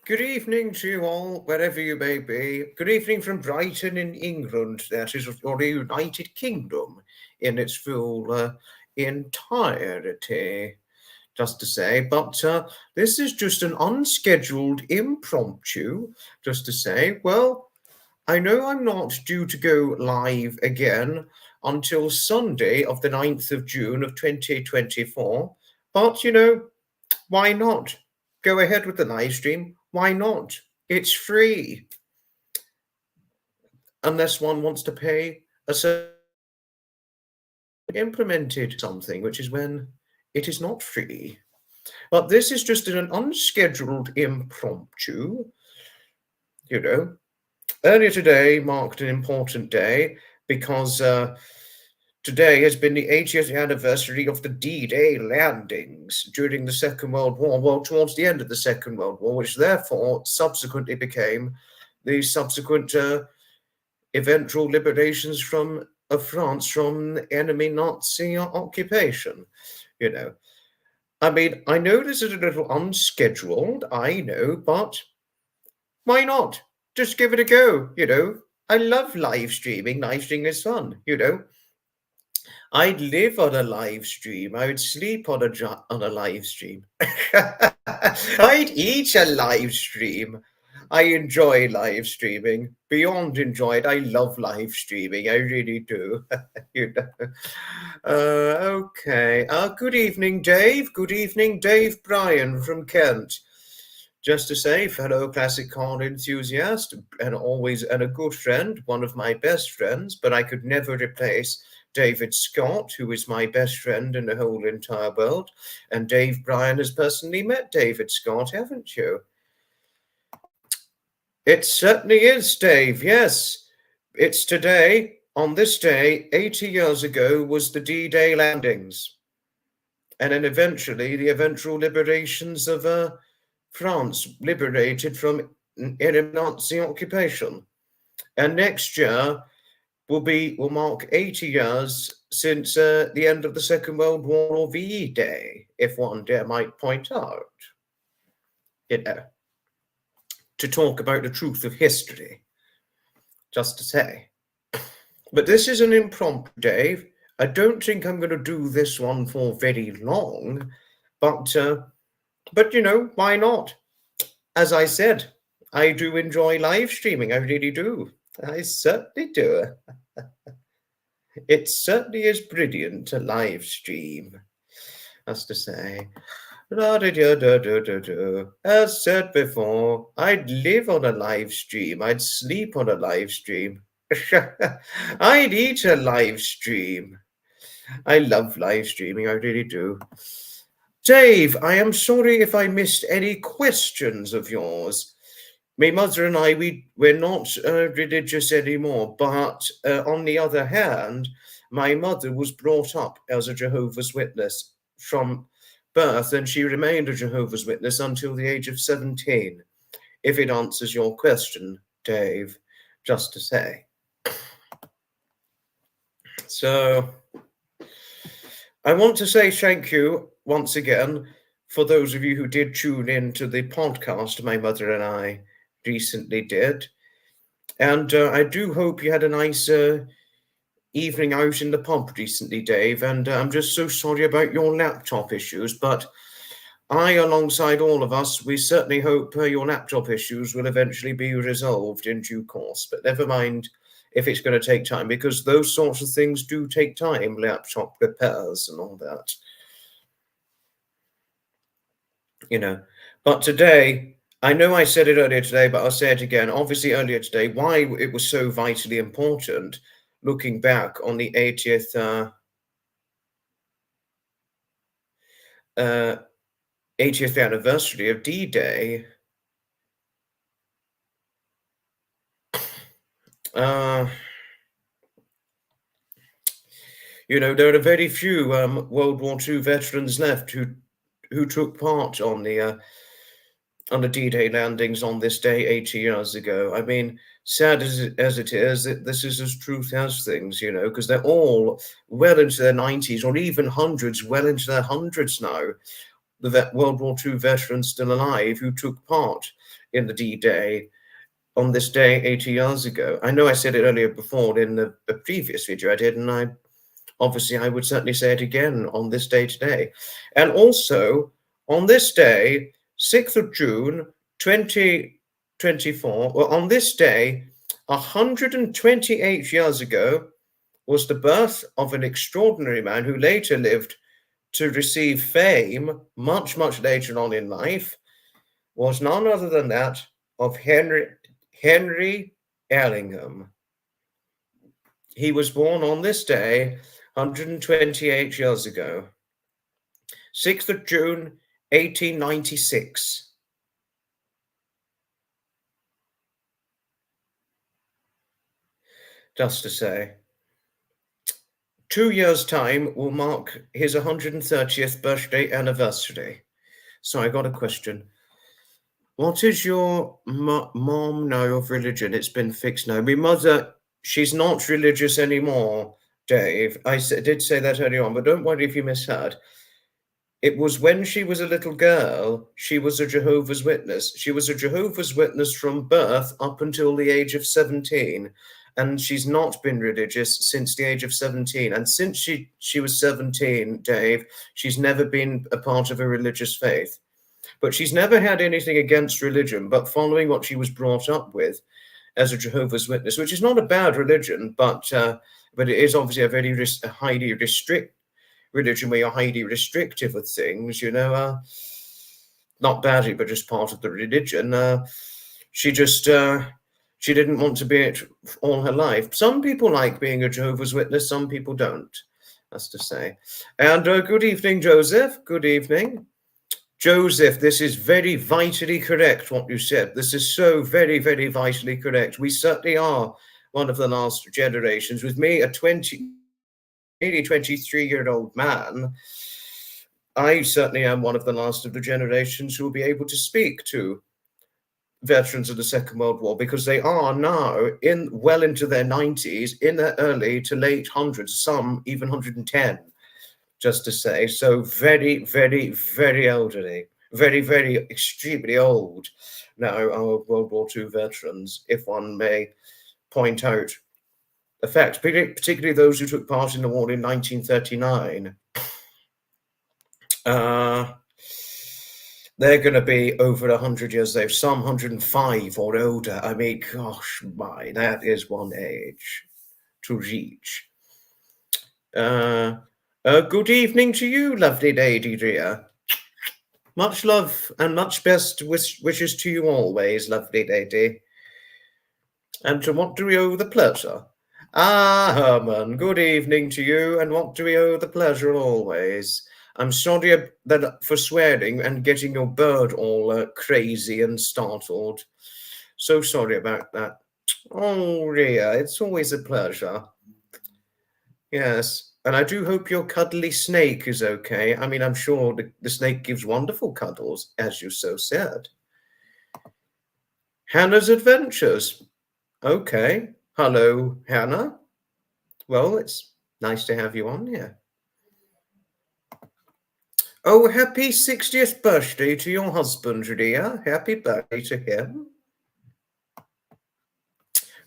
Good evening to you all, wherever you may be. Good evening from Brighton in England, that is, or the United Kingdom in its full entirety, just to say. But this is just an unscheduled impromptu, just to say, well, I know I'm not due to go live again until Sunday of the 9th of June of 2024, but why not? Go ahead with the live stream. Why not? It's free. Unless one wants to pay a certain implemented something, which is when it is not free. But this is just an unscheduled impromptu. Earlier today marked an important day because today has been the 80th anniversary of the D-Day landings during the Second World War, well, towards the end of the Second World War, which therefore subsequently became the subsequent eventual liberations of France from enemy Nazi occupation. I mean, I know this is a little unscheduled, I know, but why not? Just give it a go, I love live streaming. Live streaming is fun, I'd live on a live stream. I would sleep on a live stream. I'd eat a live stream. I enjoy live streaming. Beyond enjoy it, I love live streaming. I really do. Okay. Good evening, Dave. Good evening, Dave Bryan from Kent. Just to say, fellow classic car enthusiast and a good friend, one of my best friends, but I could never replace David Scott, who is my best friend in the whole entire world. And Dave Bryan has personally met David Scott, haven't you? It certainly is, Dave, yes. It's today, on this day, 80 years ago, was the D-Day landings. And then eventually the eventual liberations of France, liberated from enemy Nazi occupation. And next year will mark 80 years since the end of the Second World War, or VE Day, if one dare might point out, to talk about the truth of history, just to say. But this is an impromptu, Dave. I don't think I'm going to do this one for very long, but why not? As I said, I do enjoy live streaming. I really do. I certainly do. It certainly is brilliant to live stream, as to say. As said before, I'd live on a live stream. I'd sleep on a live stream. I'd eat a live stream. I love live streaming. I really do. Dave, I am sorry if I missed any questions of yours. My mother and I, we're not religious anymore, but on the other hand, my mother was brought up as a Jehovah's Witness from birth, and she remained a Jehovah's Witness until the age of 17, if it answers your question, Dave, just to say. So I want to say thank you once again for those of you who did tune in to the podcast my mother and I recently did. And I do hope you had a nice evening out in the pub recently, Dave. And I'm just so sorry about your laptop issues, but I, alongside all of us, we certainly hope your laptop issues will eventually be resolved in due course. But never mind if it's going to take time, because those sorts of things do take time, laptop repairs and all that. But today, I know I said it earlier today, but I'll say it again. Obviously, earlier today, why it was so vitally important, looking back on the 80th 80th anniversary of D-Day. There are very few World War II veterans left who took part on the D-Day landings on this day 80 years ago. I mean, sad as it is, this is as truth as things, because they're all well into their 90s or even hundreds, well into their hundreds now. The World War II veterans still alive who took part in the D-Day on this day 80 years ago. I know I said it earlier before in the previous video I did, and I would certainly say it again on this day today. And also, on this day, 6th of June, 2024, well, on this day, 128 years ago, was the birth of an extraordinary man who later lived to receive fame much, much later on in life, was none other than that of Henry Allingham. He was born on this day 128 years ago, 6th of June, 1896. Just to say, 2 years' time will mark his 130th birthday anniversary. So I got a question. What is your mom know of religion? It's been fixed now. My mother, she's not religious anymore, Dave. I did say that earlier on, but don't worry if you misheard. It was when she was a little girl, she was a Jehovah's Witness. She was a Jehovah's Witness from birth up until the age of 17. And she's not been religious since the age of 17. And since she was 17, Dave, she's never been a part of a religious faith. But she's never had anything against religion, but following what she was brought up with as a Jehovah's Witness, which is not a bad religion, but it is obviously a very highly restricted religion where you're highly restrictive with things, not badly, but just part of the religion. She didn't want to be it all her life. Some people like being a Jehovah's Witness, some people don't, that's to say. And good evening, Joseph. Good evening. Joseph, this is very vitally correct, what you said. This is so very, very vitally correct. We certainly are one of the last generations. With me, nearly 23-year-old man, I certainly am one of the last of the generations who will be able to speak to veterans of the Second World War, because they are now well into their 90s, in their early to late hundreds, some even 110. Just to say, so very, very, very elderly, very, very extremely old now, our World War II veterans, if one may point out the fact, particularly those who took part in the war in 1939. They're going to be over 100 years. They've some 105 or older. I mean, gosh, that is one age to reach. Good evening to you, lovely lady dear. Much love and much best wishes to you always, lovely lady. And to what do we owe the pleasure? Ah, Herman, good evening to you, and what do we owe the pleasure always? I'm sorry for swearing and getting your bird all crazy and startled. So sorry about that. Oh dear, it's always a pleasure. Yes. And I do hope your cuddly snake is okay. I mean, I'm sure the snake gives wonderful cuddles, as you so said. Hannah's Adventures. Okay. Hello, Hannah. Well, it's nice to have you on here. Oh, happy 60th birthday to your husband, dear. Happy birthday to him.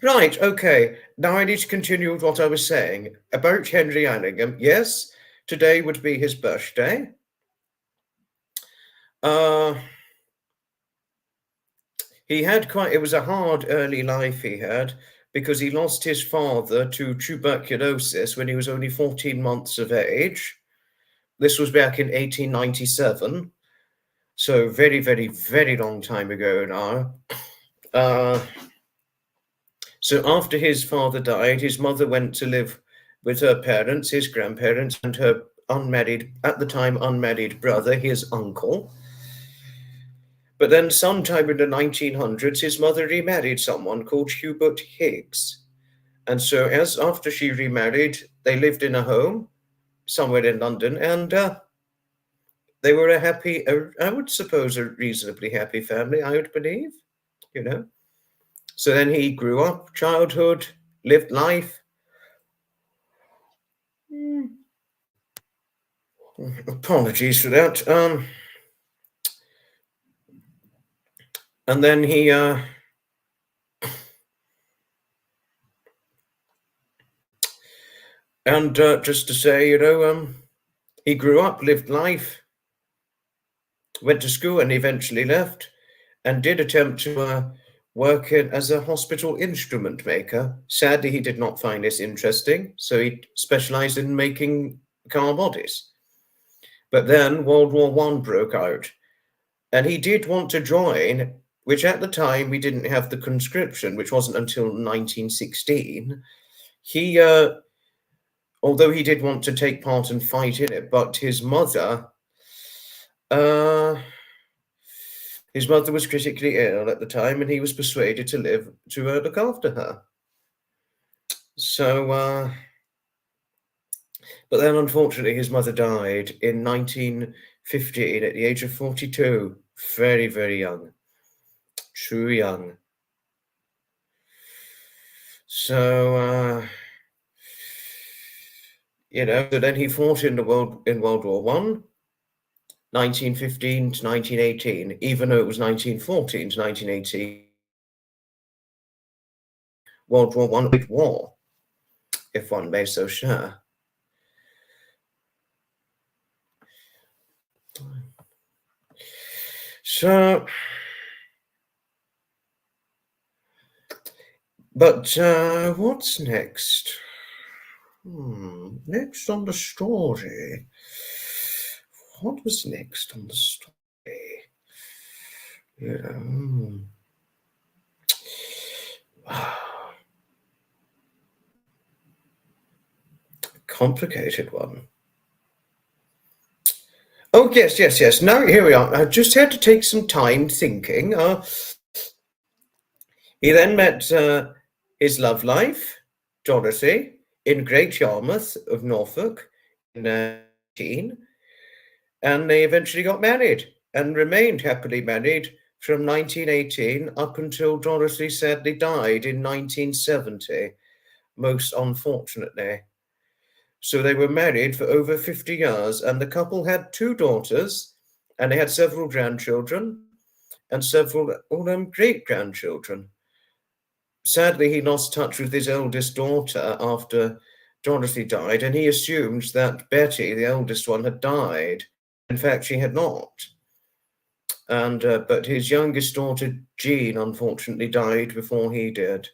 Right, okay. Now I need to continue with what I was saying about Henry Allingham. Yes, today would be his birthday. It was a hard early life he had, because he lost his father to tuberculosis when he was only 14 months of age. This was back in 1897. So very, very, very long time ago now. So after his father died, his mother went to live with her parents, his grandparents, and her at the time unmarried brother, his uncle. But then sometime in the 1900s, his mother remarried someone called Hubert Higgs. And so after she remarried, they lived in a home somewhere in London, and they were I would suppose, a reasonably happy family, I would believe, So then he grew up, childhood, lived life. Apologies for that. And then he just to say, he grew up, lived life, went to school, and eventually left, and did attempt to work as a hospital instrument maker. Sadly, he did not find this interesting, so he specialized in making car bodies. But then World War I broke out, and he did want to join, which at the time we didn't have the conscription, which wasn't until 1916. He, although he did want to take part and fight in it, but his mother was critically ill at the time, and he was persuaded to look after her. So, but then unfortunately his mother died in 1915 at the age of 42. Very, very young. Too young. So, so then he fought in World War I, 1915 to 1918, even though it was 1914 to 1918. World War I war, if one may so share. So, but what's next? Next on the story. What was next on the story? Complicated one. Oh, yes. Now, here we are. I just had to take some time thinking. He then met his love life, Dorothy, in Great Yarmouth of Norfolk in 19, and they eventually got married and remained happily married from 1918 up until Dorothy sadly died in 1970, most unfortunately. So they were married for over 50 years, and the couple had 2 daughters, and they had several grandchildren and several great-grandchildren. Sadly, he lost touch with his eldest daughter after Dorothy died, and he assumed that Betty, the eldest one, had died. In fact, she had not. And but his youngest daughter, Jean, unfortunately died before he did.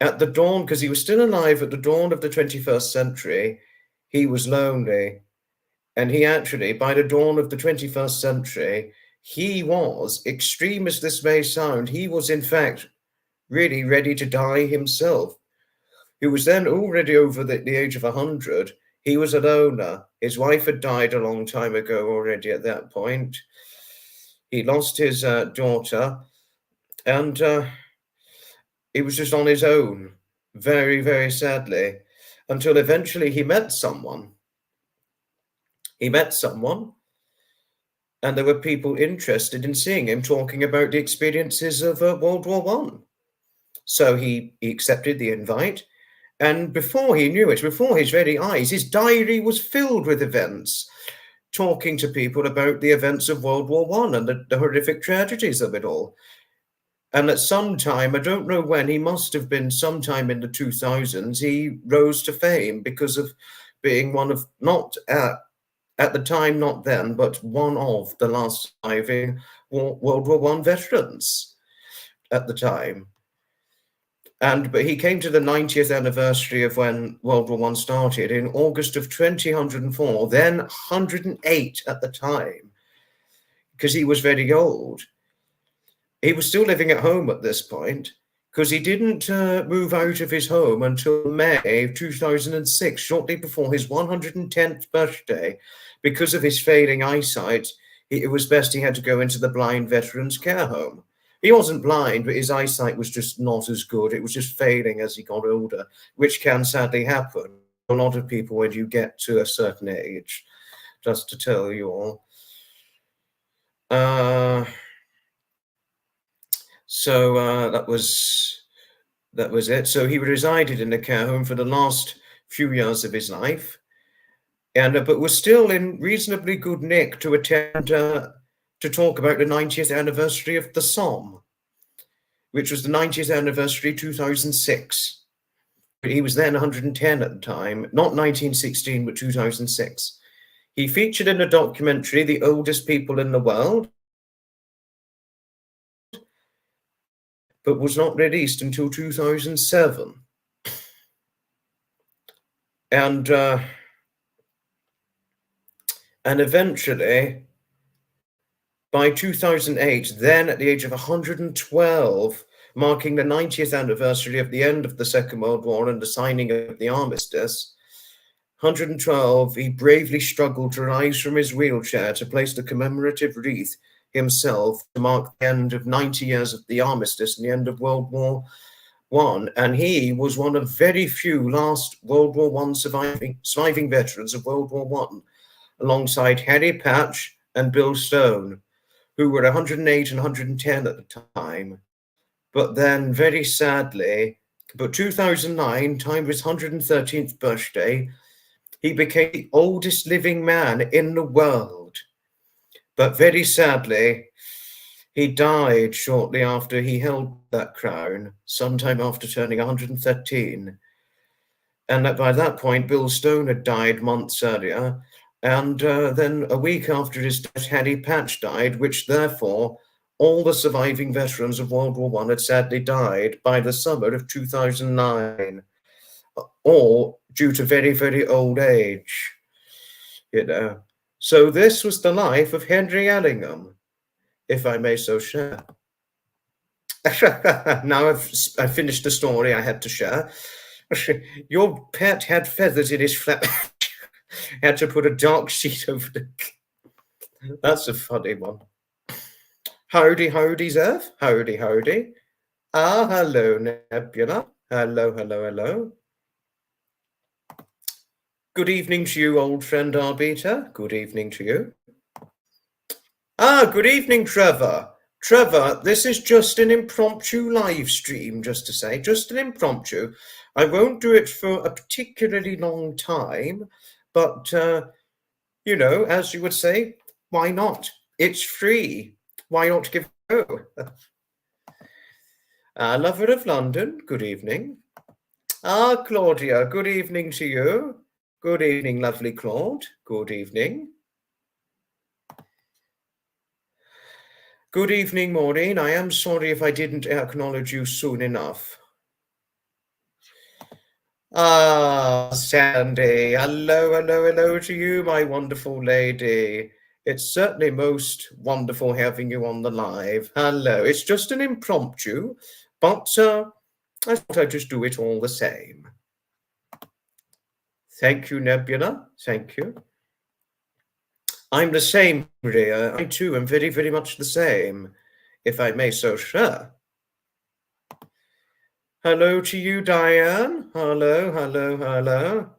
At the dawn, because he was still alive at the dawn of the 21st century, he was lonely. And he actually, by the dawn of the 21st century, he was, extreme as this may sound, he was in fact really ready to die himself. He was then already over the age of 100. He was a loner. His wife had died a long time ago already at that point. He lost his daughter, and he was just on his own, very, very sadly, until eventually he met someone. And there were people interested in seeing him talking about the experiences of World War I. So he accepted the invite, and before he knew it, before his very eyes, his diary was filled with events, talking to people about the events of World War I and the horrific tragedies of it all. And at some time, I don't know when, he must have been sometime in the 2000s, he rose to fame because of being one of, not at the time, not then, but one of the last surviving World War I veterans at the time. But he came to the 90th anniversary of when World War I started in August of 2004, then 108 at the time, because he was very old. He was still living at home at this point, because he didn't move out of his home until May of 2006, shortly before his 110th birthday. Because of his failing eyesight, it was best he had to go into the blind veterans care home. He wasn't blind, but his eyesight was just not as good. It was just failing as he got older, which can sadly happen to a lot of people when you get to a certain age, just to tell you all. So that was it. So he resided in a care home for the last few years of his life, and but was still in reasonably good nick to attend to talk about the 90th anniversary of the Somme, which was the 90th anniversary 2006. He was then 110 at the time, not 1916, but 2006. He featured in a documentary, The Oldest People in the World, but was not released until 2007. And eventually, by 2008, then at the age of 112, marking the 90th anniversary of the end of the Second World War and the signing of the armistice, 112, he bravely struggled to rise from his wheelchair to place the commemorative wreath himself to mark the end of 90 years of the armistice and the end of World War I. And he was one of very few last World War I surviving veterans of World War I, alongside Harry Patch and Bill Stone, who were 108 and 110 at the time. But then, very sadly, but 2009, time of his 113th birthday, he became the oldest living man in the world. But very sadly, he died shortly after he held that crown, sometime after turning 113. And that by that point, Bill Stone had died months earlier. And then a week after his death, Harry Patch died, which therefore all the surviving veterans of World War I had sadly died by the summer of 2009, all due to very, very old age, you know. So this was the life of Henry Allingham, if I may so share. Now I've finished the story I had to share. Your pet had feathers in his flap. Had to put a dark sheet over the... That's a funny one. Howdy, howdy, Zev. Howdy, howdy. Ah, hello, Nebula. Hello, hello, hello. Good evening to you, old friend Arbiter. Good evening to you. Ah, good evening, Trevor. Trevor, this is just an impromptu live stream, just to say, just an impromptu. I won't do it for a particularly long time, but, you know, as you would say, why not? It's free. Why not give it a go? Lover of London, good evening. Ah, Claudia, good evening to you. Good evening, lovely Claude. Good evening. Good evening, Maureen. I am sorry if I didn't acknowledge you soon enough. Ah, Sandy. Hello, hello, hello to you, my wonderful lady. It's certainly most wonderful having you on the live. Hello. It's just an impromptu, but I thought I'd just do it all the same. Thank you, Nebula. Thank you. I'm the same, Ria. I too am very, very much the same, if I may so share. Hello to you, Diane. Hello, hello, hello.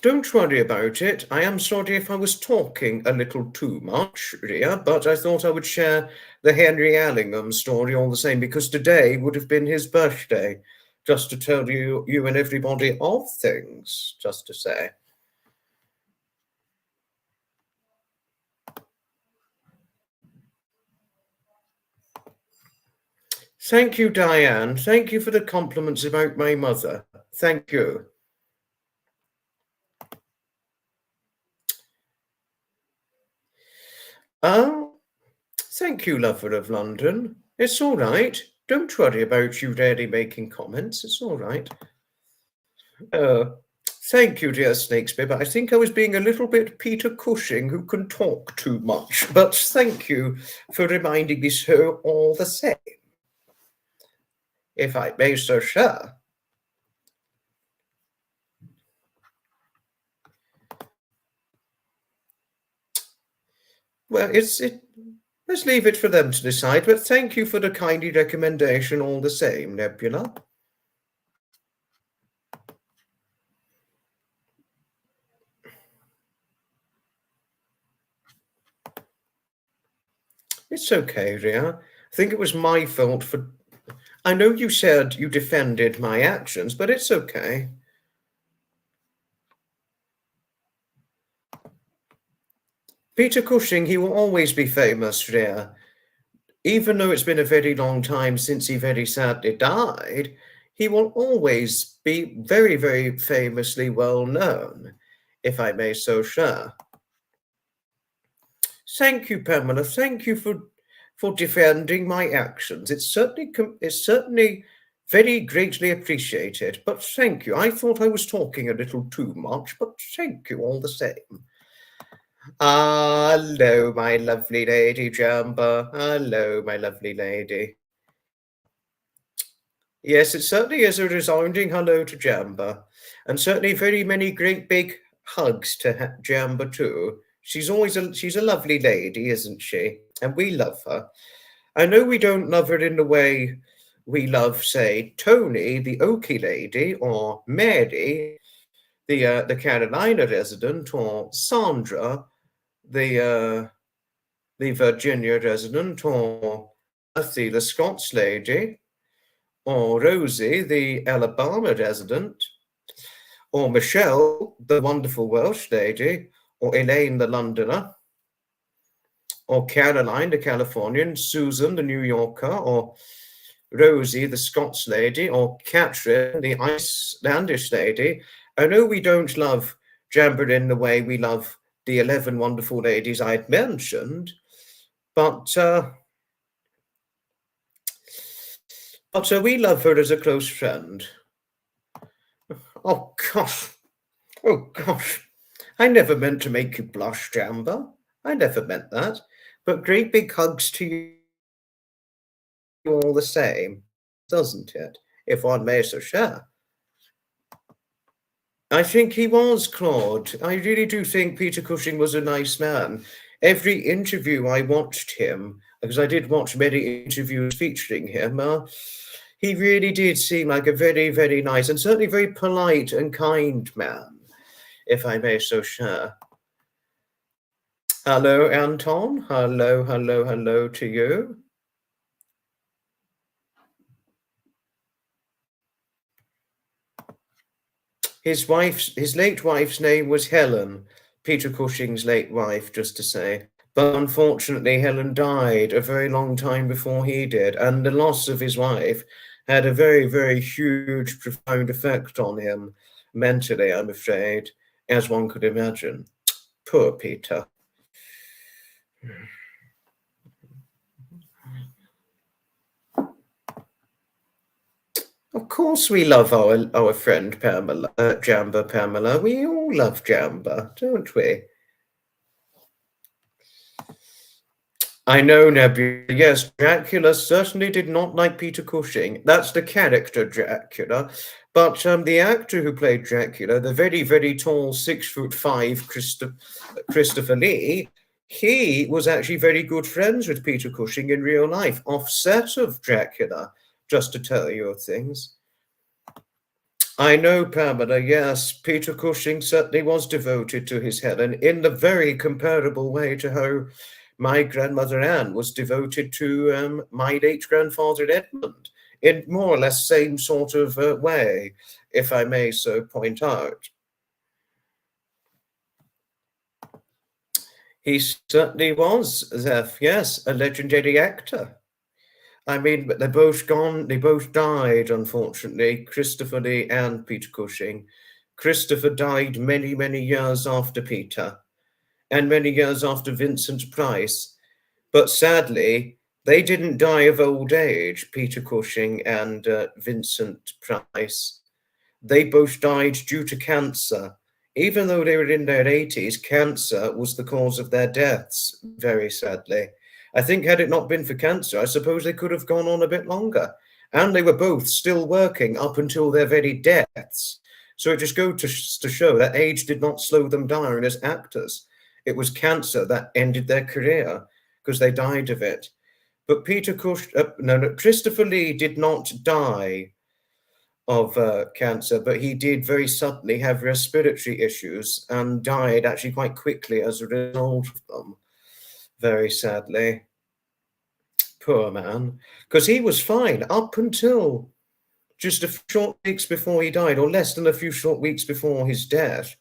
Don't worry about it. I am sorry if I was talking a little too much, Ria, but I thought I would share the Henry Allingham story all the same, because today would have been his birthday, just to tell you and everybody of things, just to say. Thank you, Diane. Thank you for the compliments about my mother. Thank you. Oh, thank you, lover of London. It's all right. Don't worry about you rarely making comments. It's all right. Thank you, dear Snakespeare, but I think I was being a little bit Peter Cushing, who can talk too much. But thank you for reminding me so all the same, if I may so share. Well, let's leave it for them to decide, but thank you for the kindly recommendation all the same, Nebula. It's okay, Ria. I think it was my fault for... I know you said you defended my actions, but it's okay. Peter Cushing, he will always be famous, Rhea. Even though it's been a very long time since he very sadly died, he will always be very, very famously well known, if I may so share. Thank you, Pamela. Thank you for defending my actions. It's certainly very greatly appreciated. But thank you. I thought I was talking a little too much, but thank you all the same. Hello, my lovely lady Jamba. Hello, my lovely lady. Yes, it certainly is a resounding hello to Jamba, and certainly very many great big hugs to Jamba too. She's a lovely lady, isn't she? And we love her. I know we don't love her in the way we love, say, Tony, the Okie lady, or Mary, the Carolina resident, or Sandra, the Virginia resident, or Kathy, the Scots lady, or Rosie, the Alabama resident, or Michelle, the wonderful Welsh lady, or Elaine, the Londoner, or Caroline, the Californian, Susan, the New Yorker, or Rosie, the Scots lady, or Catherine, the Icelandish lady. I know we don't love Jamboree in the way we love the 11 wonderful ladies I'd mentioned, but we love her as a close friend. Oh, gosh. Oh, gosh. I never meant to make you blush, Jamba. I never meant that. But great big hugs to you all the same, doesn't it? If one may so share. I think he was, Claude. I really do think Peter Cushing was a nice man. Every interview I watched him, because I did watch many interviews featuring him, he really did seem like a very, very nice and certainly very polite and kind man, if I may so share. Hello, Anton. Hello, hello, hello to you. His late wife's name was Helen, Peter Cushing's late wife, just to say. But unfortunately, Helen died a very long time before he did, and the loss of his wife had a very, very huge, profound effect on him mentally, I'm afraid, as one could imagine. Poor Peter. Of course we love our friend Pamela, Jamba Pamela. We all love Jamba, don't we? I know, Nebula. Yes, Dracula certainly did not like Peter Cushing. That's the character Dracula. But the actor who played Dracula, the very, very tall 6'5" Christopher Lee, he was actually very good friends with Peter Cushing in real life, offset of Dracula, just to tell you things. I know, Pamela, yes, Peter Cushing certainly was devoted to his Helen in the very comparable way to how my grandmother Anne was devoted to my late grandfather Edmund, in more or less same sort of way, if I may so point out. He certainly was, Zeph, yes, a legendary actor. I mean, but they're both gone. They both died, unfortunately, Christopher Lee and Peter Cushing. Christopher died many, many years after Peter, and many years after Vincent Price. But sadly, they didn't die of old age, Peter Cushing and Vincent Price. They both died due to cancer. Even though they were in their 80s, cancer was the cause of their deaths, very sadly. I think had it not been for cancer, I suppose they could have gone on a bit longer. And they were both still working up until their very deaths. So it just goes to show that age did not slow them down as actors. It was cancer that ended their career because they died of it. But Christopher Lee did not die of cancer, but he did very suddenly have respiratory issues and died actually quite quickly as a result of them, very sadly. Poor man. Because he was fine up until just a few short weeks before he died, or less than a few short weeks before his death.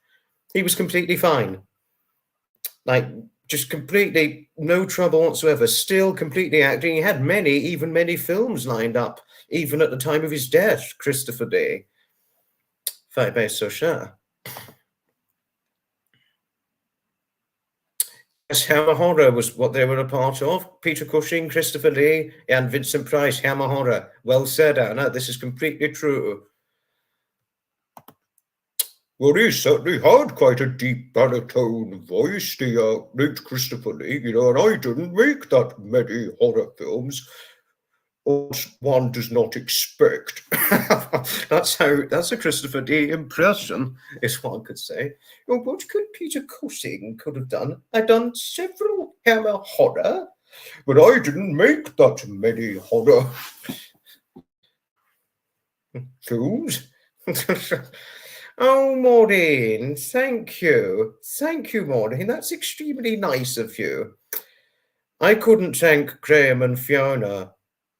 He was completely fine. Like, just completely no trouble whatsoever. Still completely acting. He had many films lined up, even at the time of his death, Christopher Lee. If I may so sure. Yes, Hammer Horror was what they were a part of. Peter Cushing, Christopher Lee, and Vincent Price, Hammer Horror. Well said, Anna. This is completely true. Well, he certainly had quite a deep baritone voice, the late Christopher Lee, and I didn't make that many horror films. One does not expect. That's a Christopher Lee impression, is one could say. What could Peter Cushing could have done? I've done several Hammer Horror, but I didn't make that many horror films. Oh, Maureen, thank you. Thank you, Maureen. That's extremely nice of you. I couldn't thank Graham and Fiona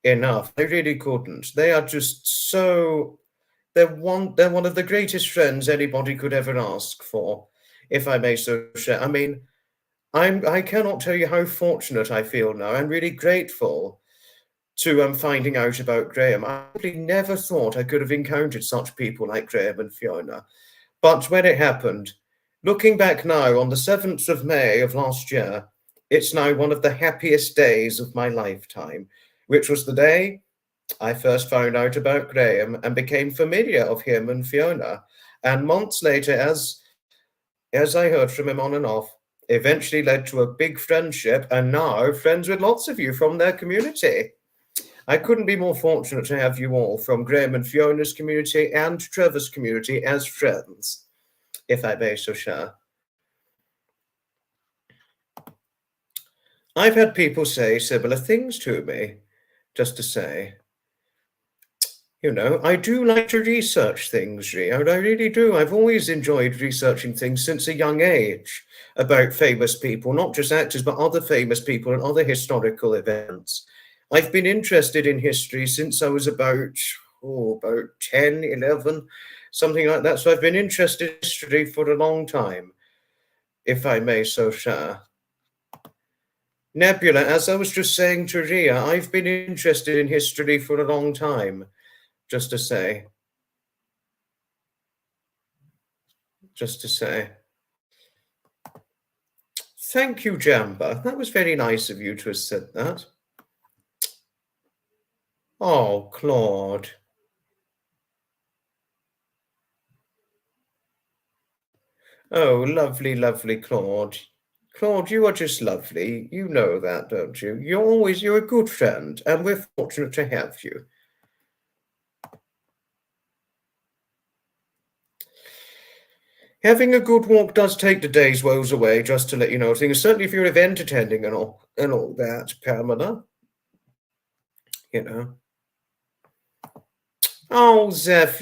enough. I really couldn't. They are just so they're one of the greatest friends anybody could ever ask for, if I may so share. I mean, I cannot tell you how fortunate I feel now. I'm really grateful to finding out about Graham. I really never thought I could have encountered such people like Graham and Fiona. But when it happened, looking back now on the 7th of May of last year, it's now one of the happiest days of my lifetime, which was the day I first found out about Graham and became familiar of him and Fiona. And months later, as I heard from him on and off, eventually led to a big friendship, and now friends with lots of you from their community. I couldn't be more fortunate to have you all from Graham and Fiona's community and Trevor's community as friends, if I may so share. I've had people say similar things to me, just to say, I do like to research things, Rio, I really do. I've always enjoyed researching things since a young age about famous people, not just actors, but other famous people and other historical events. I've been interested in history since I was about 10, 11, something like that. So I've been interested in history for a long time, if I may so share. Nebula, as I was just saying to Ria, I've been interested in history for a long time, just to say. Thank you, Jamba. That was very nice of you to have said that. Oh, Claude. Oh, lovely, lovely Claude. Claude, you are just lovely. You know that, don't you? You're a good friend, and we're fortunate to have you. Having a good walk does take the day's woes away, just to let you know things. Certainly if you're event attending and all that, Pamela. Oh, Zeph,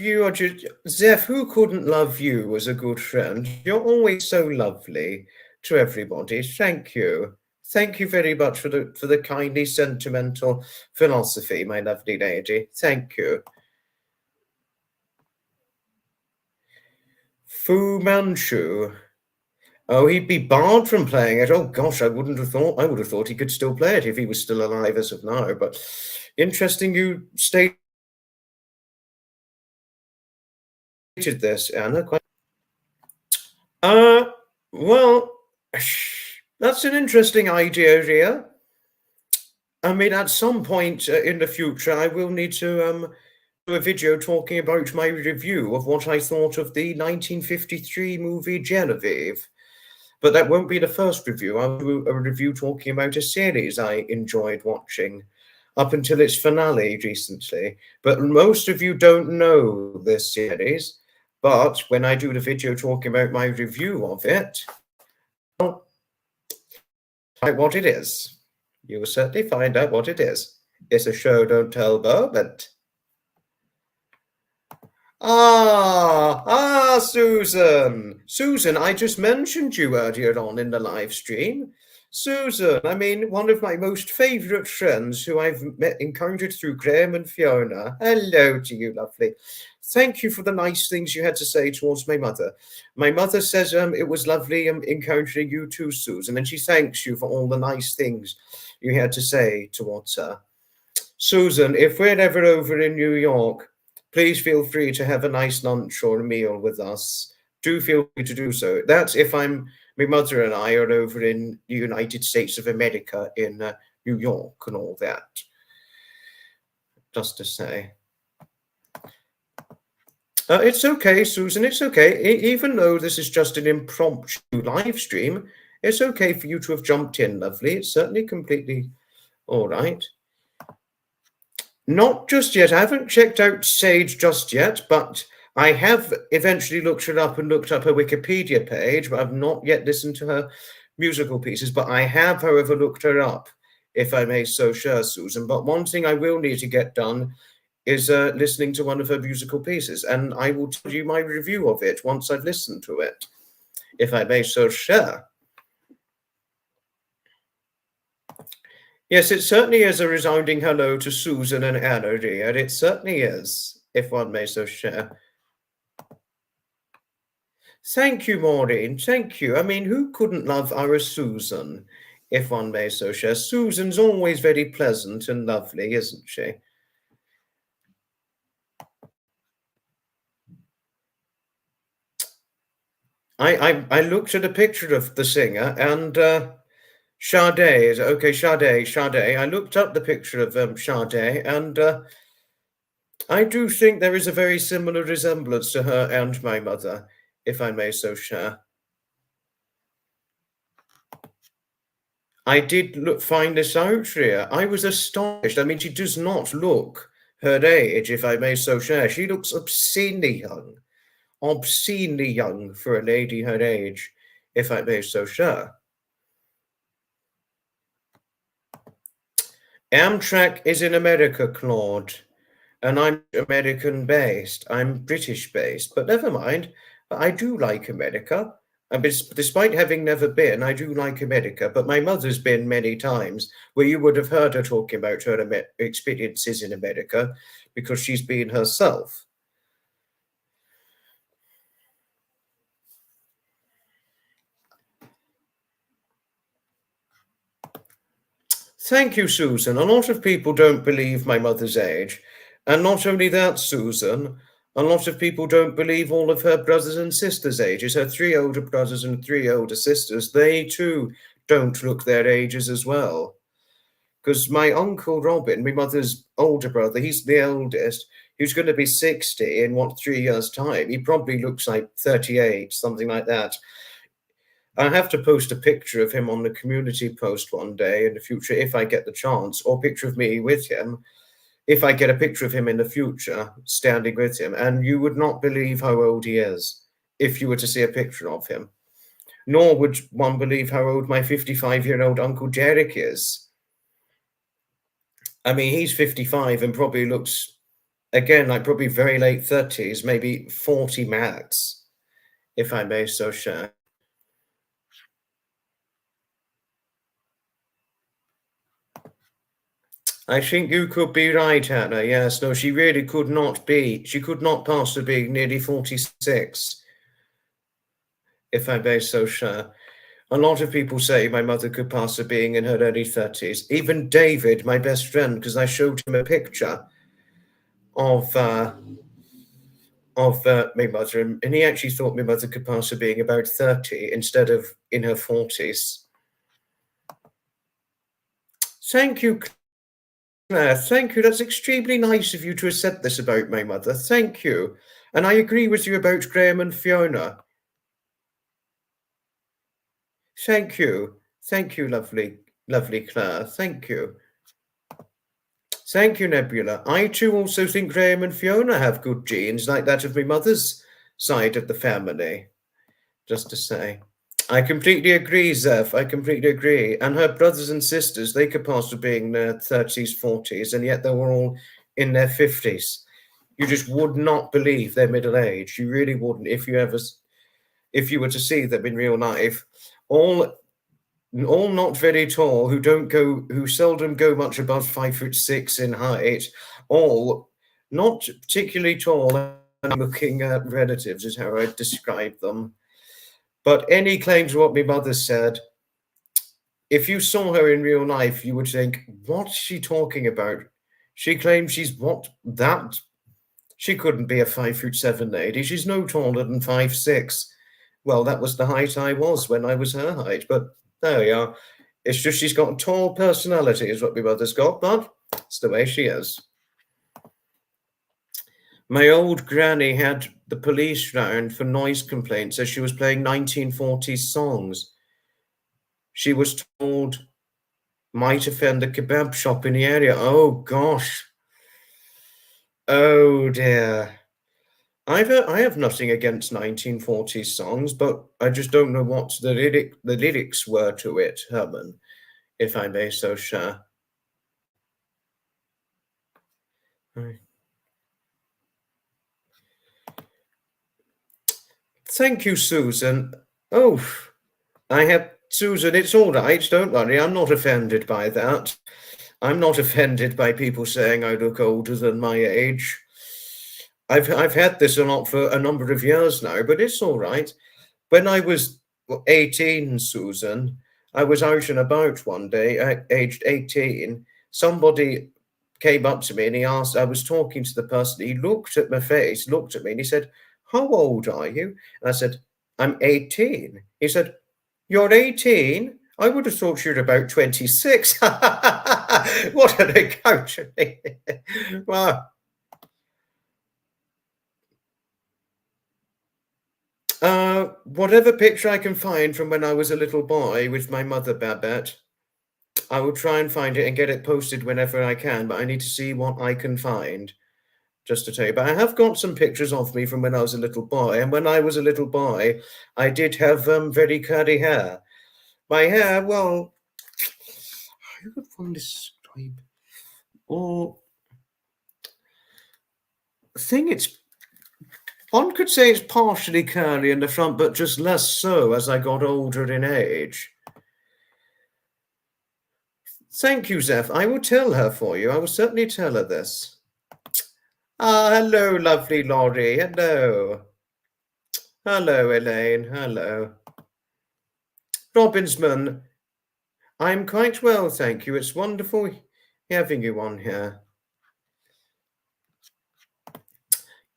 Zeph, who couldn't love you as a good friend? You're always so lovely to everybody. Thank you. Thank you very much for the kindly sentimental philosophy, my lovely lady. Thank you. Fu Manchu. Oh, he'd be barred from playing it. Oh gosh, I would have thought he could still play it if he was still alive as of now. But interesting you stated this, Anna. Well, that's an interesting idea, Ria. I mean, at some point in the future, I will need to do a video talking about my review of what I thought of the 1953 movie Genevieve. But that won't be the first review. I'll do a review talking about a series I enjoyed watching up until its finale recently. But most of you don't know this series. But when I do the video talking about my review of it, well, find out what it is. You will certainly find out what it is. It's a show don't tell moment. Susan. Susan, I just mentioned you earlier on in the live stream. Susan, I mean, one of my most favourite friends who I've encountered through Graham and Fiona. Hello to you, lovely. Thank you for the nice things you had to say towards my mother. My mother says it was lovely encountering you too, Susan, and she thanks you for all the nice things you had to say towards her. Susan, if we're ever over in New York, please feel free to have a nice lunch or a meal with us. Do feel free to do so. That's if my mother and I are over in the United States of America in New York and all that. Just to say. It's okay, Susan, it's okay. Even though this is just an impromptu live stream, it's okay for you to have jumped in, lovely. It's certainly completely all right. Not just yet. I haven't checked out Sage just yet, but I have eventually looked her up and looked up her Wikipedia page, but I've not yet listened to her musical pieces. But I have, however, looked her up, if I may so share, Susan. But one thing I will need to get done is listening to one of her musical pieces, and I will tell you my review of it once I've listened to it, if I may so share. Yes, it certainly is a resounding hello to Susan and Anna, dear. It certainly is, if one may so share. Thank you, Maureen. Thank you. I mean, who couldn't love our Susan, if one may so share? Susan's always very pleasant and lovely, isn't she? I looked at a picture of the singer and Sade. Okay, Sade. I looked up the picture of Sade, and I do think there is a very similar resemblance to her and my mother, if I may so share. I did find this out here. I was astonished. I mean, she does not look her age, if I may so share. She looks obscenely young for a lady her age, if I may so share. Amtrak is in America, Claude, and I'm American-based. I'm British-based, but never mind. I do like America. Despite having never been, I do like America, but my mother's been many times, where you would have heard her talking about her experiences in America, because she's been herself. Thank you, Susan. A lot of people don't believe my mother's age. And not only that, Susan, a lot of people don't believe all of her brothers and sisters' ages. Her 3 older brothers and 3 older sisters, they too don't look their ages as well. Because my uncle Robin, my mother's older brother, he's the eldest, he's going to be 60 in 3 years' time. He probably looks like 38, something like that. I have to post a picture of him on the community post one day in the future if I get the chance, or a picture of me with him if I get a picture of him in the future standing with him. And you would not believe how old he is if you were to see a picture of him. Nor would one believe how old my 55-year-old Uncle Derek is. I mean, he's 55 and probably looks, again, like probably very late 30s, maybe 40 max, if I may so share. I think you could be right, Hannah. Yes, no, she really could not be. She could not pass to being nearly 46, if I may so share. A lot of people say my mother could pass to being in her early 30s. Even David, my best friend, because I showed him a picture of my mother, and he actually thought my mother could pass to being about 30 instead of in her 40s. Thank you, Claire. Thank you. That's extremely nice of you to have said this about my mother. Thank you. And I agree with you about Graham and Fiona. Thank you. Thank you, lovely Claire. Thank you. Thank you, Nebula. I too also think Graham and Fiona have good genes, like that of my mother's side of the family. Just to say. I completely agree, Zev. I completely agree. And her brothers and sisters, they could pass to being in their 30s, 40s, and yet they were all in their 50s. You just would not believe their middle age. You really wouldn't if you were to see them in real life. All all not very tall, who seldom go much above 5'6" in height, all not particularly tall looking relatives is how I'd describe them. But any claims what my mother said, if you saw her in real life, you would think, what's she talking about? She claims she's what? That? She couldn't be a 5'7" lady. She's no taller than 5'6". Well, that was the height I was when I was her height, but there we are. It's just she's got a tall personality, is what my mother's got, but it's the way she is. My old granny had the police round for noise complaints as she was playing 1940s songs. She was told might offend the kebab shop in the area. Oh, gosh. Oh, dear. I have nothing against 1940s songs, but I just don't know what the lyrics were to it, Herman, if I may so share. Thank you, Susan. Oh, Susan, it's all right, don't worry. I'm not offended by that. I'm not offended by people saying I look older than my age. I've had this a lot for a number of years now, but it's all right. When I was 18, Susan, I was out and about one day, aged 18. Somebody came up to me and he asked, I was talking to the person, he looked at my face, looked at me, and he said, how old are you? And I said, I'm 18. He said, you're 18? I would have thought you were about 26. What an encounter. Well, whatever picture I can find from when I was a little boy with my mother, Babette, I will try and find it and get it posted whenever I can, but I need to see what I can find, just to tell you. But I have got some pictures of me from when I was a little boy, and when I was a little boy, I did have very curly hair. My hair, well, how would one describe? Or one could say it's partially curly in the front, but just less so as I got older in age. Thank you, Zeph. I will tell her for you. I will certainly tell her this. Ah, hello, lovely Laurie. Hello. Hello, Elaine. Hello. Robinsman, I'm quite well, thank you. It's wonderful having you on here.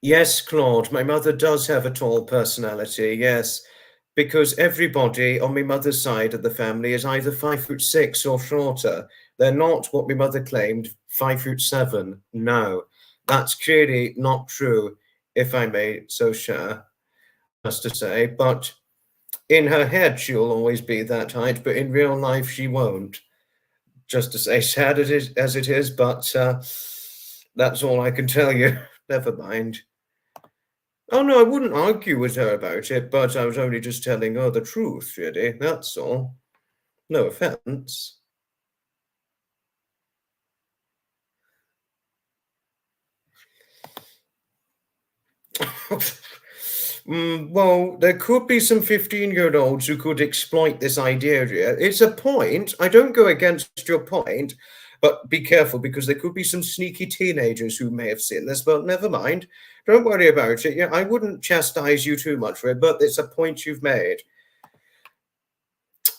Yes, Claude, my mother does have a tall personality, yes, because everybody on my mother's side of the family is either 5'6" or shorter. They're not what my mother claimed, 5'7". No, that's clearly not true, if I may so share, just to say. But in her head, she'll always be that height, but in real life, she won't. Just to say, sad as it is, but that's all I can tell you. Never mind. Oh, no, I wouldn't argue with her about it, but I was only just telling her the truth, really. That's all. No offense. Well, there could be some 15-year-olds who could exploit this idea here. It's a point. I don't go against your point, but be careful because there could be some sneaky teenagers who may have seen this, but never mind. Don't worry about it. Yeah, I wouldn't chastise you too much for it, but it's a point you've made.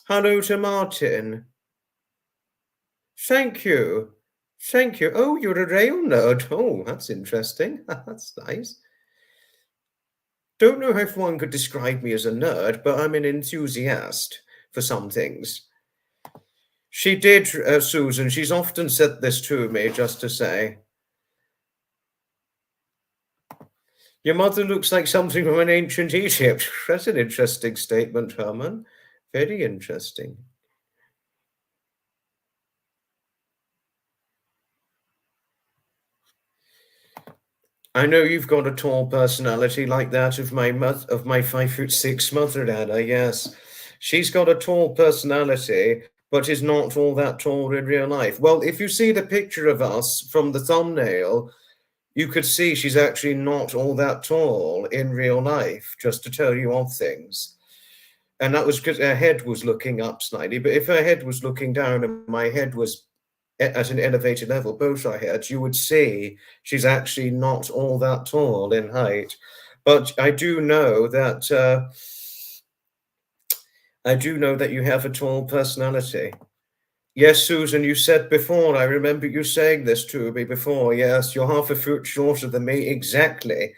Hello to Martin. Thank you. Thank you. Oh, you're a rail nerd. Oh, that's interesting. That's nice. Don't know if one could describe me as a nerd, but I'm an enthusiast for some things. She did, Susan. She's often said this to me, just to say. Your mother looks like something from an ancient Egypt. That's an interesting statement, Herman. Very interesting. I know you've got a tall personality like that of my 5'6" mother, Anna. Yes, she's got a tall personality, but is not all that tall in real life. Well, if you see the picture of us from the thumbnail, you could see she's actually not all that tall in real life, just to tell you of things. And that was because her head was looking up slightly. But if her head was looking down and my head was at an elevated level, both our heads, you would see she's actually not all that tall in height. But I do know that you have a tall personality. Yes, Susan, you said before, I remember you saying this to me before. Yes, you're half a foot shorter than me, exactly.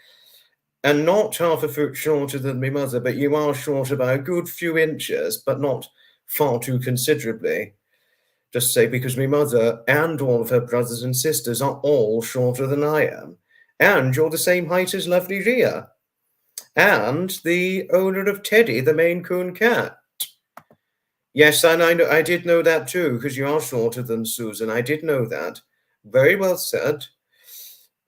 And not half a foot shorter than my mother, but you are shorter by a good few inches, but not far too considerably. Just say because my mother and all of her brothers and sisters are all shorter than I am. And you're the same height as lovely Ria. And the owner of Teddy, the Maine Coon cat. Yes, and I did know that too, because you are shorter than Susan. I did know that. Very well said.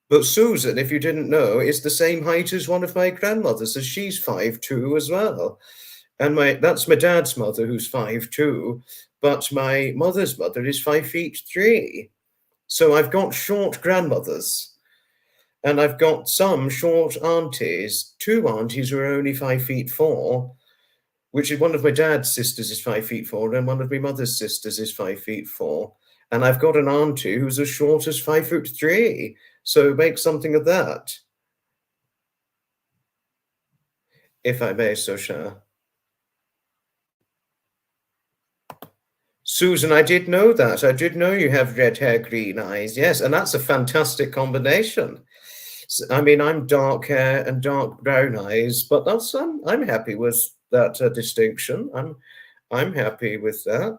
But Susan, if you didn't know, is the same height as one of my grandmothers, as she's 5'2" as well. And that's my dad's mother, who's 5'2", but my mother's mother is 5'3". So I've got short grandmothers. And I've got some short aunties, 2 aunties who are only 5'4", which is one of my dad's sisters is 5'4", and one of my mother's sisters is 5'4". And I've got an auntie who's as short as 5'3". So make something of that, if I may so share. Susan, I did know that. I did know you have red hair, green eyes. Yes, and that's a fantastic combination. I mean, I'm dark hair and dark brown eyes, but I'm happy with that distinction. I'm happy with that.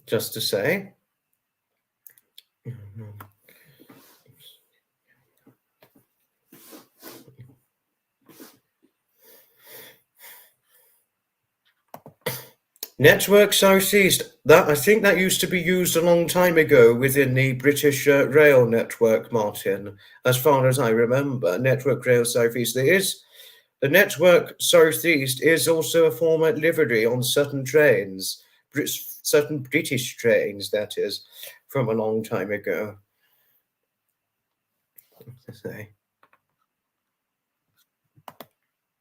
Just to say. Network Southeast, I think that used to be used a long time ago within the British rail network, Martin, as far as I remember. Network Rail Southeast. The Network Southeast is also a former livery on certain trains, certain British trains, that is, from a long time ago.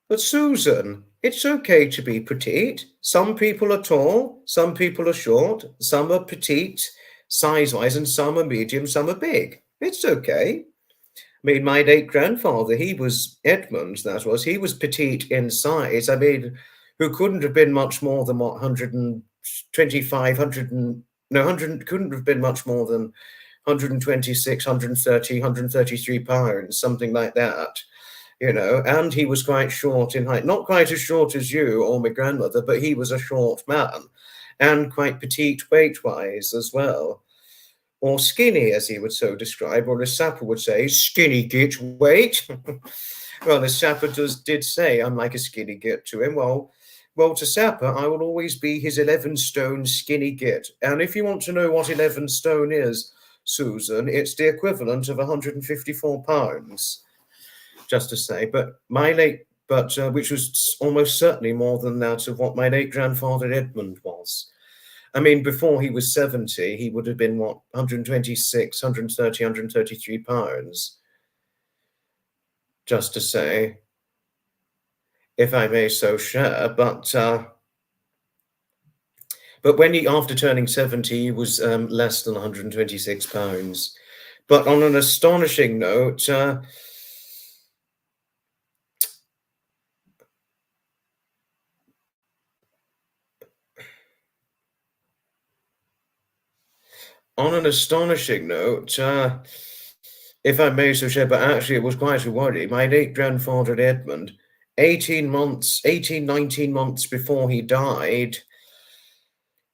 But Susan, it's okay to be petite. Some people are tall, some people are short, some are petite size-wise, and some are medium, some are big. It's okay. I mean, my late grandfather, he was Edmund, he was petite in size. I mean, who couldn't have been much more than 125, 100, no, 100, couldn't have been much more than 126, 130, 133 pounds, something like that. And he was quite short in height, not quite as short as you or my grandmother, but he was a short man and quite petite weight-wise as well. Or skinny, as he would so describe, or as Sapper would say, skinny git weight. Well, as Sapper did say, I'm like a skinny git to him. Well, to Sapper, I will always be his 11-stone skinny git. And if you want to know what 11 stone is, Susan, it's the equivalent of 154 pounds. Just to say, which was almost certainly more than that of what my late grandfather Edmund was. I mean, before he was 70, he would have been, 126, 130, 133 pounds. Just to say, if I may so share, but when after turning 70, he was less than 126 pounds. But on an astonishing note, if I may so share, but actually it was quite a worry. My late grandfather Edmund, 19 months before he died,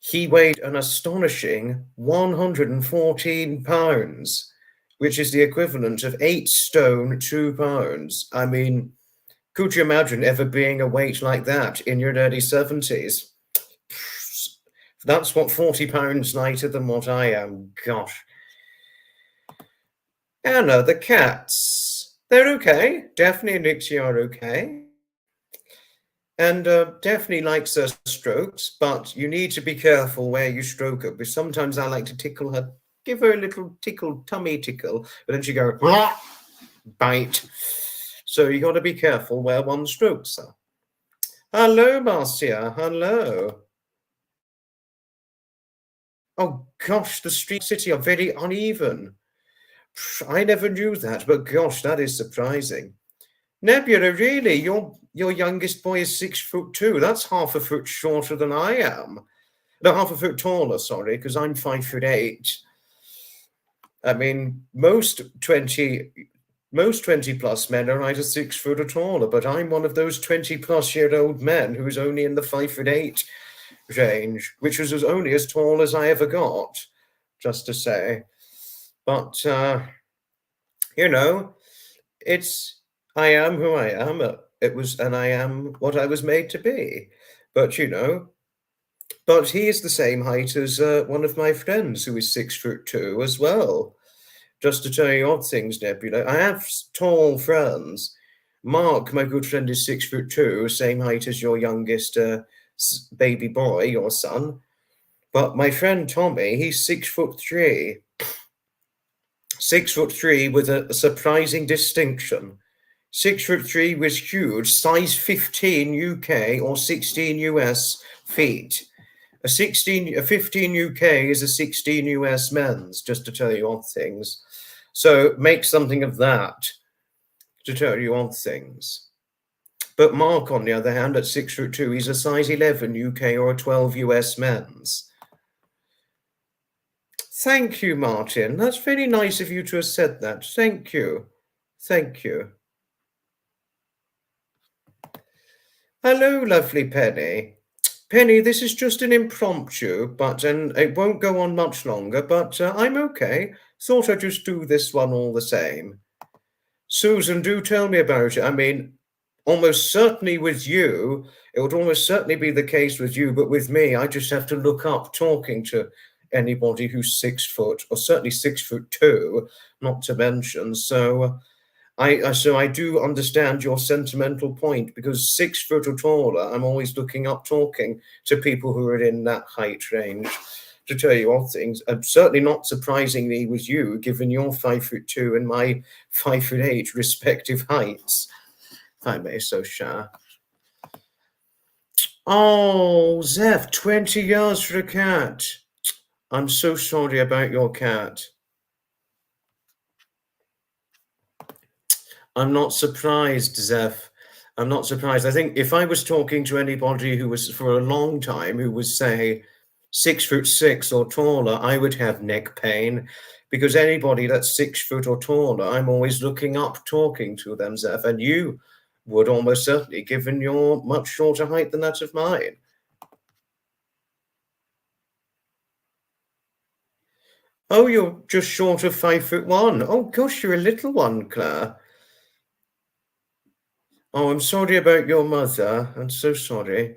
he weighed an astonishing 114 pounds, which is the equivalent of 8 stone, 2 pounds. I mean, could you imagine ever being a weight like that in your early 70s? That's 40 pounds lighter than what I am. Gosh. Anna, the cats, they're okay. Daphne and Nixie are okay. And Daphne likes her strokes, but you need to be careful where you stroke her, because sometimes I like to tickle her, give her a little tummy tickle, but then she go, "Rah!" bite. So you got to be careful where one strokes her. Hello, Marcia. Hello. Oh gosh, the streets of the city are very uneven. I never knew that, but gosh, that is surprising. Nebula, really, your youngest boy is 6'2". That's half a foot shorter than I am. No, half a foot taller, sorry, because I'm 5'8". I mean, most 20 plus men are either 6 foot or taller, but I'm one of those 20-plus-year-old men who's only in the 5'8" range, which was only as tall as I ever got, just to say. But you know, I am who I am. And I am what I was made to be. But but he is the same height as one of my friends who is 6'2" as well. Just to tell you odd things, Nebula, I have tall friends. Mark, my good friend, is 6'2", same height as your youngest baby boy, your son. But my friend Tommy, he's 6'3". 6'3" with a surprising distinction. 6'3" was huge, size 15 UK or 16 US feet. A 15 UK is a 16 US men's, just to tell you odd things. So make something of that to tell you odd things. But Mark, on the other hand, at 6'2", he's a size 11 UK or a 12 US men's. Thank you, Martin. That's very nice of you to have said that. Thank you. Thank you. Hello, lovely Penny. Penny, this is just an impromptu, and it won't go on much longer, but I'm okay. Thought I'd just do this one all the same. Susan, do tell me about it. I mean, almost certainly with you, it would almost certainly be the case with you, but with me, I just have to look up talking to anybody who's 6 foot, or certainly 6'2", not to mention. So I do understand your sentimental point, because 6 foot or taller, I'm always looking up talking to people who are in that height range. To tell you odd things, certainly not surprisingly with you, given your 5'2" and my 5'8" respective heights, if I may so share. Oh, Zeph, 20 years for a cat. I'm so sorry about your cat. I'm not surprised, Zeph. I'm not surprised. I think if I was talking to anybody who was for a long time, who was, say, 6'6" or taller, I would have neck pain, because anybody that's 6 foot or taller, I'm always looking up talking to them, Zeph, and you would almost certainly, given your much shorter height than that of mine. Oh, you're just short of 5'1". Oh, gosh, you're a little one, Claire. Oh, I'm sorry about your mother. I'm so sorry.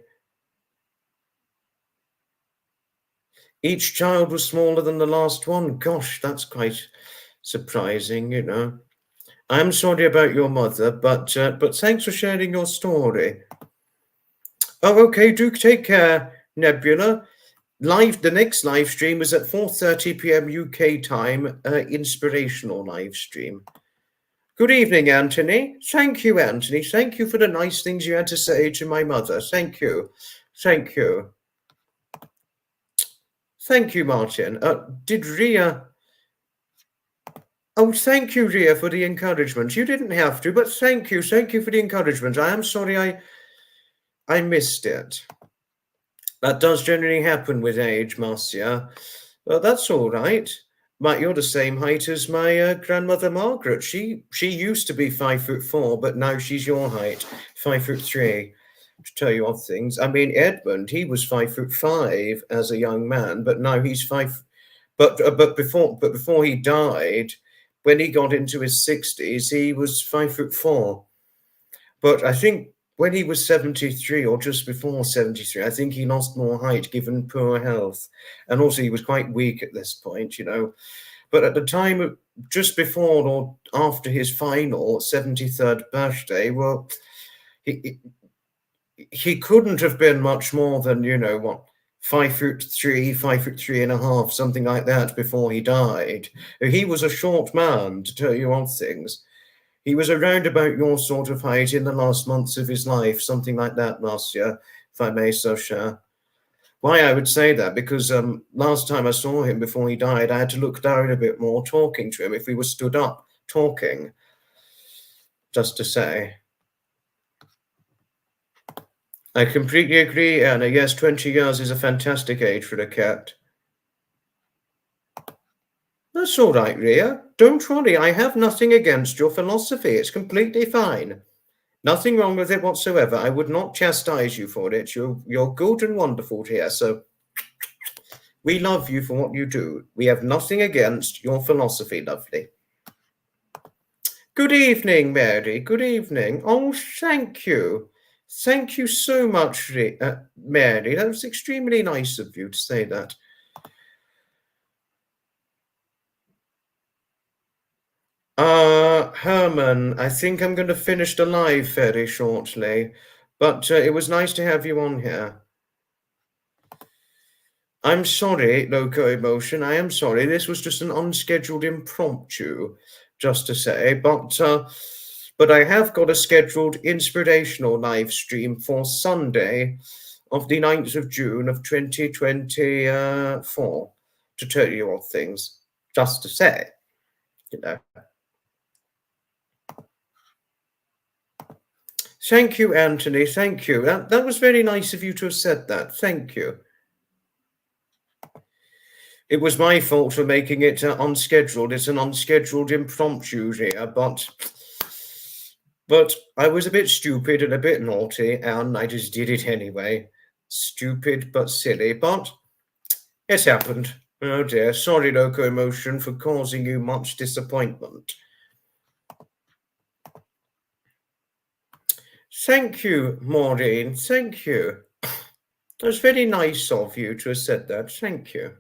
Each child was smaller than the last one. Gosh, that's quite surprising, I'm sorry about your mother, but thanks for sharing your story. Oh, okay, do take care, Nebula. The next live stream is at 4:30 p.m. UK time, inspirational live stream. Good evening, Anthony. Thank you, Anthony. Thank you for the nice things you had to say to my mother. Thank you. Thank you. Thank you, Martin. Did Ria... Oh, thank you, Ria, for the encouragement. You didn't have to, but thank you. Thank you for the encouragement. I am sorry I missed it. That does generally happen with age, Marcia. Well, that's all right. You're the same height as my grandmother Margaret. She used to be 5'4", but now she's your height, 5'3". To tell you odd things, I mean, Edmund, he was 5'5" as a young man, but now he's 5. But before he died, when he got into his 60s, he was 5'4". But I think when he was 73 or just before 73, I think he lost more height given poor health. And also he was quite weak at this point, But at the time, just before or after his final 73rd birthday, well, he couldn't have been much more than, 5'3", 5'3.5", something like that before he died. He was a short man, to tell you odd things. He was around about your sort of height in the last months of his life, something like that last year, if I may so share. Why I would say that, because last time I saw him before he died, I had to look down a bit more talking to him if we were stood up talking, just to say. I completely agree, Anna. Yes, 20 years is a fantastic age for a cat. That's all right, Ria. Don't worry, I have nothing against your philosophy. It's completely fine. Nothing wrong with it whatsoever. I would not chastise you for it. You're good and wonderful here, so we love you for what you do. We have nothing against your philosophy, lovely. Good evening, Mary. Good evening. Oh, thank you. Thank you so much, Mary. That was extremely nice of you to say that. Herman, I think I'm going to finish the live very shortly, but it was nice to have you on here. I'm sorry, Loco Emotion. I am sorry. This was just an unscheduled impromptu, just to say. But I have got a scheduled inspirational live stream for Sunday of the 9th of June of 2024 to tell you all things, just to say, you know. Thank you, Anthony. Thank you. That was very nice of you to have said that. Thank you. It was my fault for making it unscheduled. It's an unscheduled impromptu here, but I was a bit stupid and a bit naughty, and I just did it anyway. Stupid but silly, but it's happened. Oh dear. Sorry, Loco Emotion, for causing you much disappointment. Thank you, Maureen. Thank you. It was very nice of you to have said that. Thank you.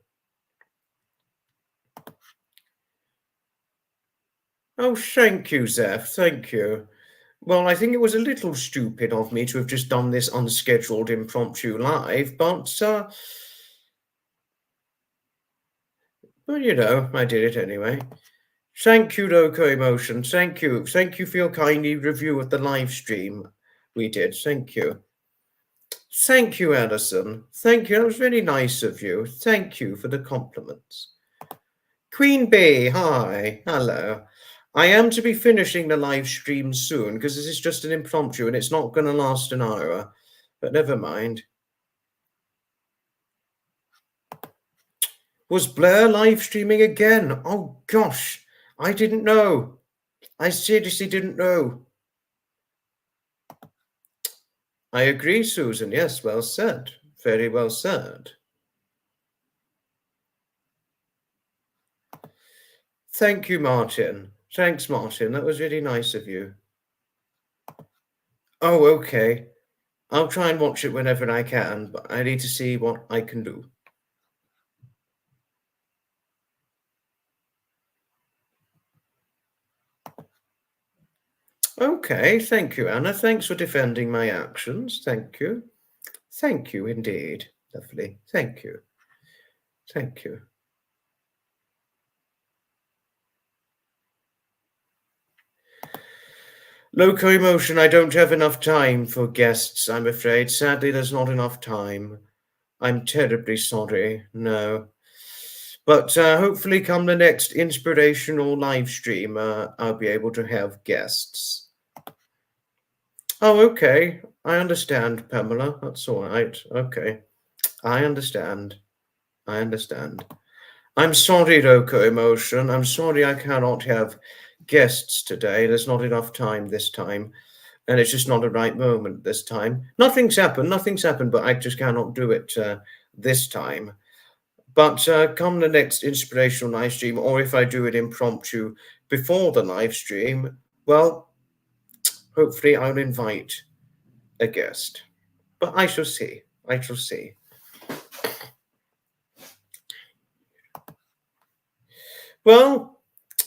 Oh, thank you, Zeph. Thank you. Well, I think it was a little stupid of me to have just done this unscheduled impromptu live, but you know, I did it anyway. Thank you, Loco Emotion. Thank you. Thank you for your kindly review of the live stream we did. Thank you. Thank you, Addison. Thank you. That was very nice of you. Thank you for the compliments. Queen Bee, hi. Hello. I am to be finishing the live stream soon because this is just an impromptu and it's not going to last an hour. But never mind. Was Blair live streaming again? Oh gosh, I didn't know. I seriously didn't know. I agree, Susan. Yes, well said. Very well said. Thank you, Martin. Thanks, Martin. That was really nice of you. Oh, okay. I'll try and watch it whenever I can, but I need to see what I can do. Okay, thank you, Anna. Thanks for defending my actions. Thank you. Thank you indeed. Lovely. Thank you. Thank you. Loco Emotion, I don't have enough time for guests, I'm afraid. Sadly, there's not enough time. I'm terribly sorry. No. But hopefully come the next inspirational live stream, I'll be able to have guests. Oh, okay. I understand, Pamela. That's all right. Okay. I understand. I understand. I'm sorry, Loco Emotion. I'm sorry I cannot have guests today. There's not enough time this time. And it's just not the right moment this time. Nothing's happened, but I just cannot do it this time. But come the next inspirational live stream, or if I do it impromptu before the live stream, well, hopefully I'll invite a guest. But I shall see. I shall see. Well,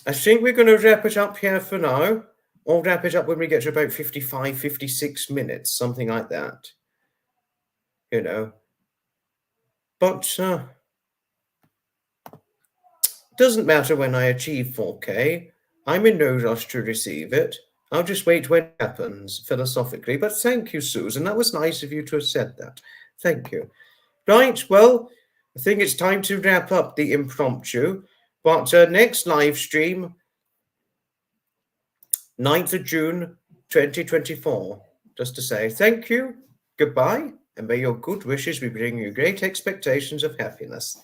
I think we're going to wrap it up here for now. Or wrap it up when we get to about 55, 56 minutes, something like that. You know. But doesn't matter when I achieve 4K. I'm in no rush to receive it. I'll just wait when it happens, philosophically. But thank you, Susan. That was nice of you to have said that. Thank you. Right, well, I think it's time to wrap up the impromptu. But next live stream, 9th of June, 2024. Just to say thank you, goodbye, and may your good wishes be bringing you great expectations of happiness.